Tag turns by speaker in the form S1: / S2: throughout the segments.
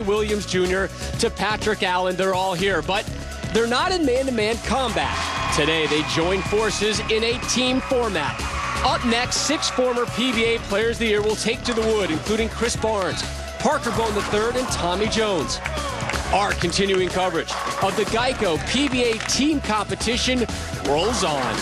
S1: Williams Jr. to Patrick Allen. They're all here, but they're not in man-to-man combat. Today, they join forces in a team format. Up next, 6 former PBA Players of the Year will take to the wood, including Chris Barnes, Parker Bone III, and Tommy Jones. Our continuing coverage of the Geico PBA team competition rolls on.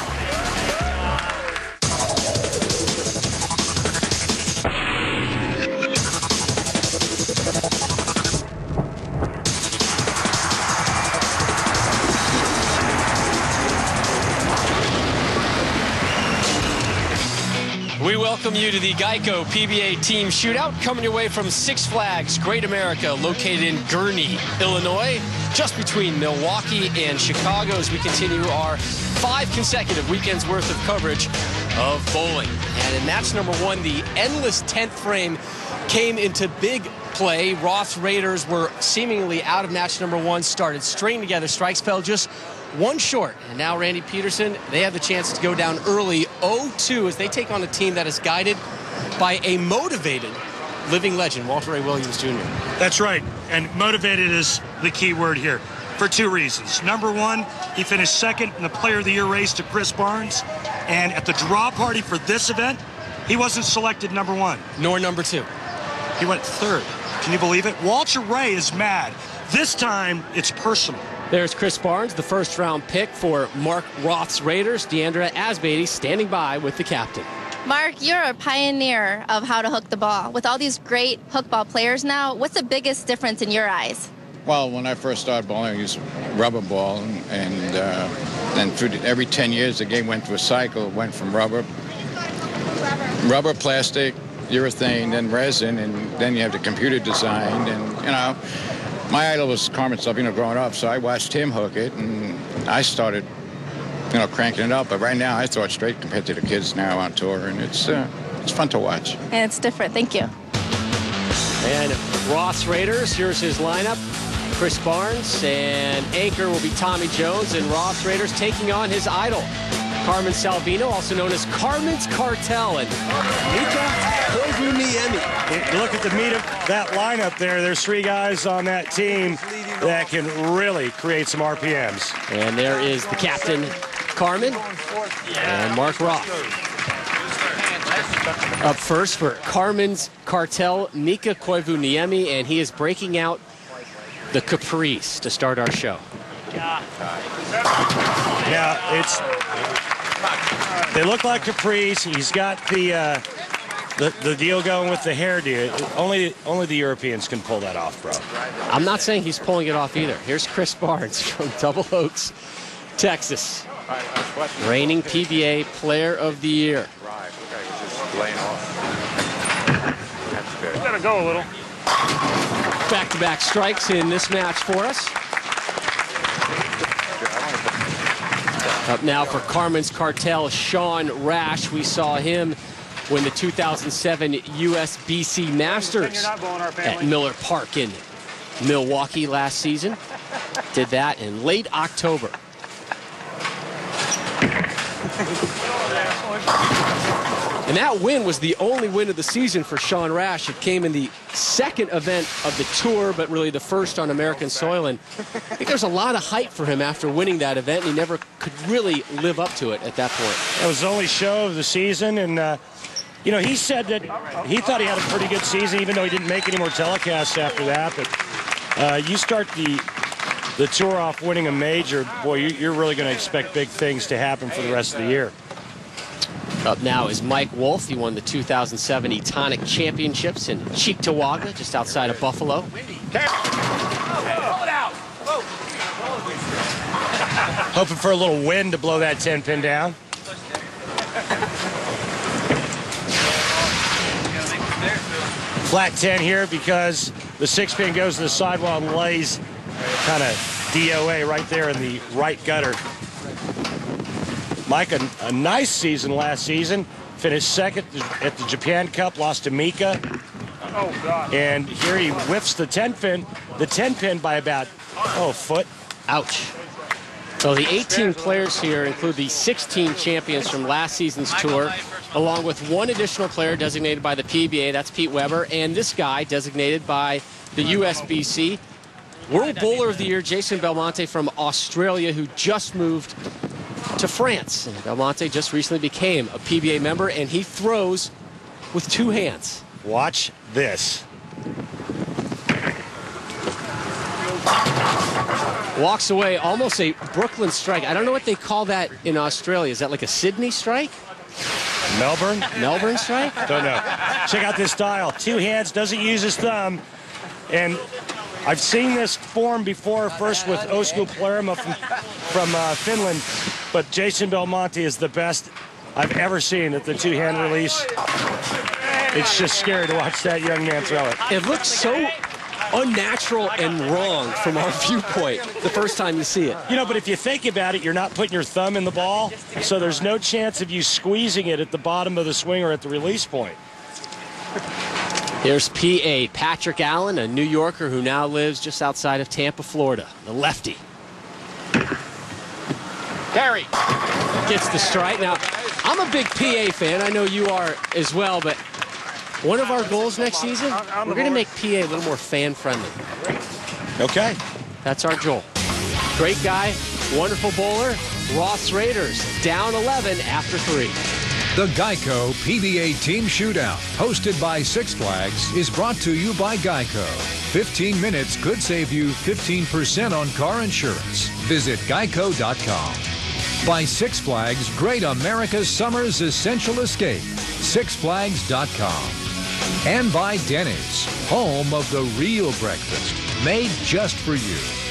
S1: We welcome you to the Geico PBA Team Shootout, coming your way from Six Flags Great America, located in Gurnee, Illinois, just between Milwaukee and Chicago, as we continue our 5 consecutive weekends worth of coverage of bowling. And in match number 1, the endless 10th frame came into big play. Roth's Raiders were seemingly out of match number 1, started stringing together strikes, fell just 1 short. And now Randy Peterson, they have the chance to go down early 0-2 as they take on a team that is guided by a motivated living legend, Walter Ray Williams Jr.
S2: That's right, and motivated is the key word here for 2 reasons. Number 1, he finished 2nd in the Player of the Year race to Chris Barnes, and at the draw party for this event, he wasn't selected number 1.
S1: Nor number 2.
S2: He went 3rd. Can you believe it? Walter Ray is mad. This time, it's personal.
S1: There's Chris Barnes, the first-round pick for Mark Roth's Raiders. Deandra Asbeatty standing by with the captain.
S3: Mark, you're a pioneer of how to hook the ball. With all these great hook ball players now, what's the biggest difference in your eyes?
S4: Well, when I first started bowling, I used rubber ball, and then through every 10 years, the game went through a cycle. It went from rubber, plastic, urethane, then resin, and then you have the computer design, and, you know, my idol was Carmen Salvino growing up, so I watched him hook it, and I started, you know, cranking it up. But right now, I throw it straight compared to the kids now on tour, and it's fun to watch.
S3: And it's different. Thank you.
S1: And Roth's Raiders, here's his lineup. Chris Barnes, and anchor will be Tommy Jones, and Roth's Raiders taking on his idol, Carmen Salvino, also known as Carmen's Cartel, and
S2: Look at the meat of that lineup there. There's 3 guys on that team that can really create some RPMs.
S1: And there is the captain, Carmen, and Mark Roth. Up first for Carmen's Cartel, Mika Koivuniemi, and he is breaking out the Caprice to start our show.
S2: Yeah, they look like Caprice. He's got the deal going with the hairdo. Only the Europeans can pull that off, bro.
S1: I'm not saying he's pulling it off either. Here's Chris Barnes from Double Oaks, Texas. Reigning PBA Player of the Year.
S2: Gotta go a little.
S1: Back-to-back strikes in this match for us. Up now for Carmen's Cartel, Sean Rash. We saw him win the 2007 USBC Masters at Miller Park in Milwaukee last season. Did that in late October. And that win was the only win of the season for Sean Rash. It came in the 2nd event of the tour, but really the first on American soil. And I think there's a lot of hype for him after winning that event. And he never could really live up to it at that point.
S2: That was the only show of the season. And, you know, he said that he thought he had a pretty good season, even though he didn't make any more telecasts after that. But you start the tour off winning a major, boy, you're really going to expect big things to happen for the rest of the year.
S1: Up now is Mike Wolf. He won the 2007 Etonic Championships in Cheektowaga, just outside of Buffalo.
S2: Hoping for a little wind to blow that 10-pin down. Flat 10 here because the 6-pin goes to the sidewall and lays kind of DOA right there in the right gutter. Mike, a nice season last season. Finished 2nd at the Japan Cup, lost to Mika. Oh, God. And here he whiffs the 10-pin by about, a foot.
S1: Ouch. So the 18 players here include the 16 champions from last season's tour, along with one additional player designated by the PBA. That's Pete Weber, and this guy designated by the USBC. World Bowler of the Year, Jason Belmonte from Australia, who just moved to France. And Belmonte just recently became a PBA member, and he throws with 2 hands.
S2: Watch this.
S1: Walks away, almost a Brooklyn strike. I don't know what they call that in Australia. Is that like a Sydney strike?
S2: Melbourne?
S1: Melbourne strike?
S2: Don't know. Check out this style. 2 hands, doesn't use his thumb. And I've seen this form before, first with Osku Palermo from Finland, but Jason Belmonte is the best I've ever seen at the 2-hand release. It's just scary to watch that young man throw it.
S1: It looks so unnatural and wrong from our viewpoint the first time you see it.
S2: You know, but if you think about it, you're not putting your thumb in the ball, so there's no chance of you squeezing it at the bottom of the swing or at the release point.
S1: Here's PA Patrick Allen, a New Yorker who now lives just outside of Tampa, Florida. The lefty. Carry. Gets the strike. Now, I'm a big PA fan. I know you are as well, but one of our goals next season, we're going to make PA a little more fan-friendly.
S2: Okay.
S1: That's our goal. Great guy, wonderful bowler. Ross Raiders down 11 after 3.
S5: The Geico PBA Team Shootout, hosted by Six Flags, is brought to you by Geico. 15 minutes could save you 15% on car insurance. Visit geico.com. By Six Flags, Great America's Summer's Essential Escape. SixFlags.com. And by Denny's, home of the real breakfast, made just for you.